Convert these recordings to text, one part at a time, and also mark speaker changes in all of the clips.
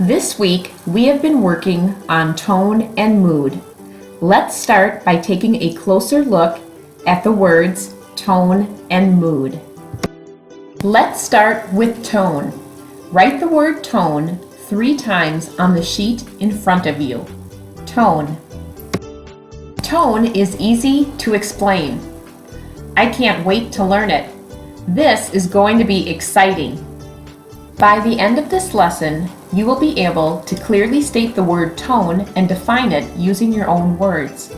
Speaker 1: This week, we have been working on tone and mood. Let's start by taking a closer look at the words tone and mood. Let's start with tone. Write the word tone 3 times on the sheet in front of you. Tone. Tone is easy to explain. I can't wait to learn it. This is going to be exciting. By the end of this lesson, you will be able to clearly state the word tone and define it using your own words.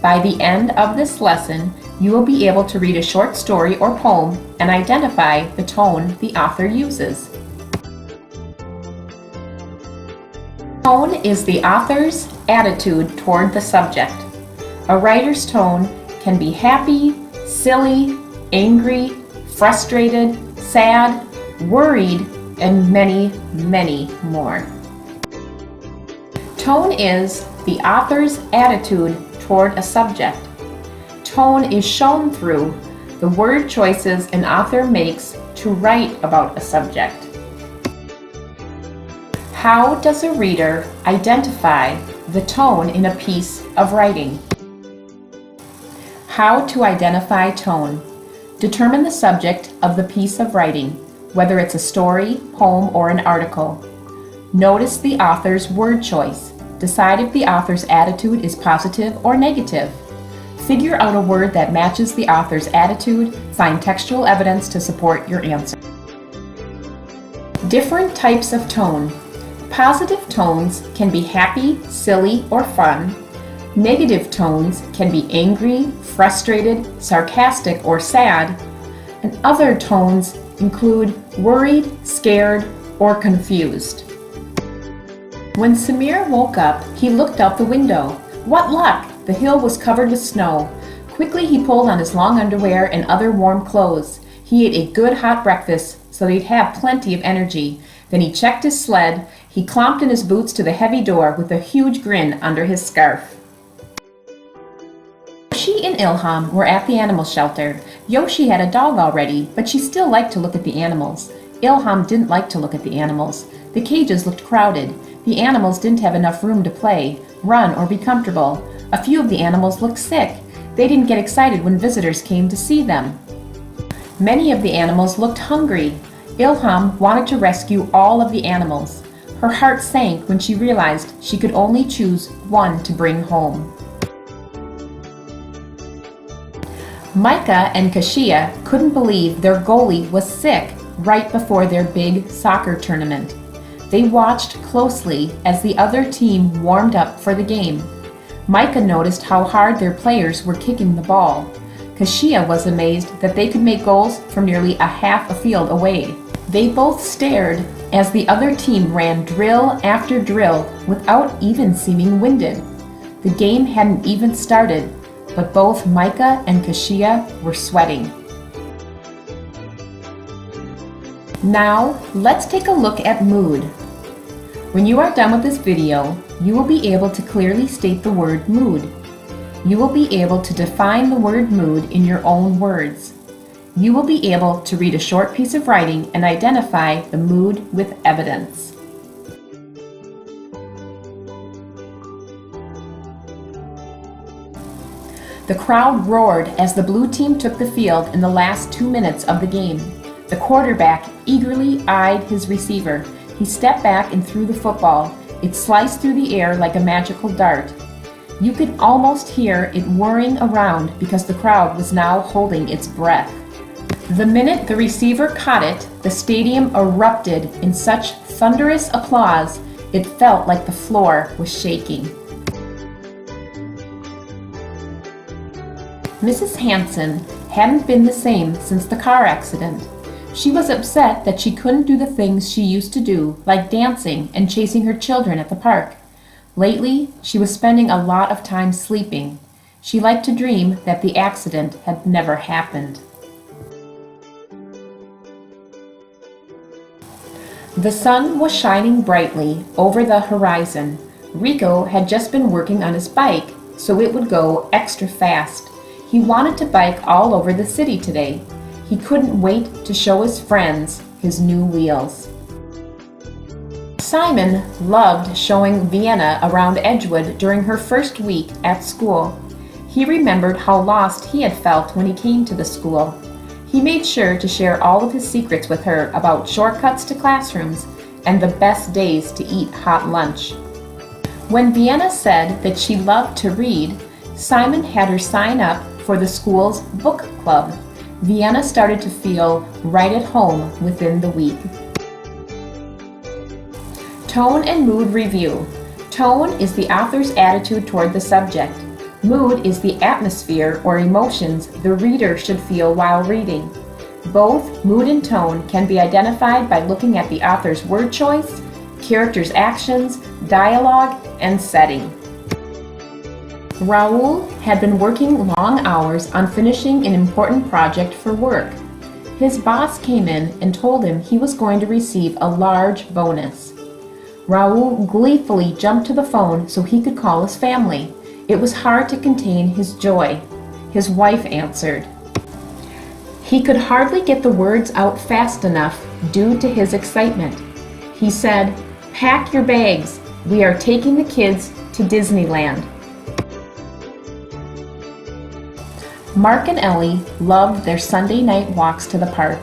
Speaker 1: By the end of this lesson, you will be able to read a short story or poem and identify the tone the author uses. Tone is the author's attitude toward the subject. A writer's tone can be happy, silly, angry, frustrated, sad, worried, and many, many more. Tone is the author's attitude toward a subject. Tone is shown through the word choices an author makes to write about a subject. How does a reader identify the tone in a piece of writing? How to identify tone. Determine the subject of the piece of writing, whether it's a story, poem, or an article. Notice the author's word choice. Decide if the author's attitude is positive or negative. Figure out a word that matches the author's attitude. Find textual evidence to support your answer. Different types of tone. Positive tones can be happy, silly, or fun. Negative tones can be angry, frustrated, sarcastic, or sad. And other tones include worried, scared, or confused. When Samir woke up, he looked out the window. What luck! The hill was covered with snow. Quickly he pulled on his long underwear and other warm clothes. He ate a good hot breakfast so that he'd have plenty of energy. Then he checked his sled. He clomped in his boots to the heavy door with a huge grin under his scarf. Yoshi and Ilham were at the animal shelter. Yoshi had a dog already, but she still liked to look at the animals. Ilham didn't like to look at the animals. The cages looked crowded. The animals didn't have enough room to play, run, or be comfortable. A few of the animals looked sick. They didn't get excited when visitors came to see them. Many of the animals looked hungry. Ilham wanted to rescue all of the animals. Her heart sank when she realized she could only choose one to bring home. Micah and Kashia couldn't believe their goalie was sick right before their big soccer tournament. They watched closely as the other team warmed up for the game. Micah noticed how hard their players were kicking the ball. Kashia was amazed that they could make goals from nearly a half a field away. They both stared as the other team ran drill after drill without even seeming winded. The game hadn't even started, but both Micah and Kashia were sweating. Now, let's take a look at mood. When you are done with this video, you will be able to clearly state the word mood. You will be able to define the word mood in your own words. You will be able to read a short piece of writing and identify the mood with evidence. The crowd roared as the blue team took the field in the last 2 minutes of the game. The quarterback eagerly eyed his receiver. He stepped back and threw the football. It sliced through the air like a magical dart. You could almost hear it whirring around because the crowd was now holding its breath. The minute the receiver caught it, the stadium erupted in such thunderous applause it felt like the floor was shaking. Mrs. Hanson hadn't been the same since the car accident. She was upset that she couldn't do the things she used to do, like dancing and chasing her children at the park. Lately, she was spending a lot of time sleeping. She liked to dream that the accident had never happened. The sun was shining brightly over the horizon. Rico had just been working on his bike, so it would go extra fast. He wanted to bike all over the city today. He couldn't wait to show his friends his new wheels. Simon loved showing Vienna around Edgewood during her first week at school. He remembered how lost he had felt when he came to the school. He made sure to share all of his secrets with her about shortcuts to classrooms and the best days to eat hot lunch. When Vienna said that she loved to read, Simon had her sign up for the school's book club. Vienna started to feel right at home within the week. Tone and mood review. Tone is the author's attitude toward the subject. Mood is the atmosphere or emotions the reader should feel while reading. Both mood and tone can be identified by looking at the author's word choice, characters' actions, dialogue, and setting. Raoul had been working long hours on finishing an important project for work. His boss came in and told him he was going to receive a large bonus. Raoul gleefully jumped to the phone so he could call his family. It was hard to contain his joy. His wife answered. He could hardly get the words out fast enough due to his excitement. He said, "Pack your bags. We are taking the kids to Disneyland." Mark and Ellie loved their Sunday night walks to the park.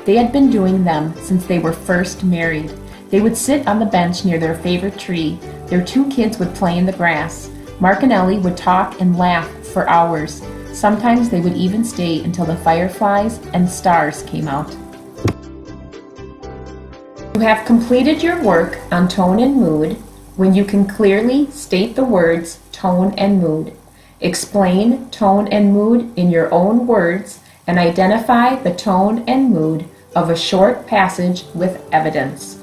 Speaker 1: They had been doing them since they were first married. They would sit on the bench near their favorite tree. Their two kids would play in the grass. Mark and Ellie would talk and laugh for hours. Sometimes they would even stay until the fireflies and stars came out. You have completed your work on tone and mood when you can clearly state the words tone and mood. Explain tone and mood in your own words and identify the tone and mood of a short passage with evidence.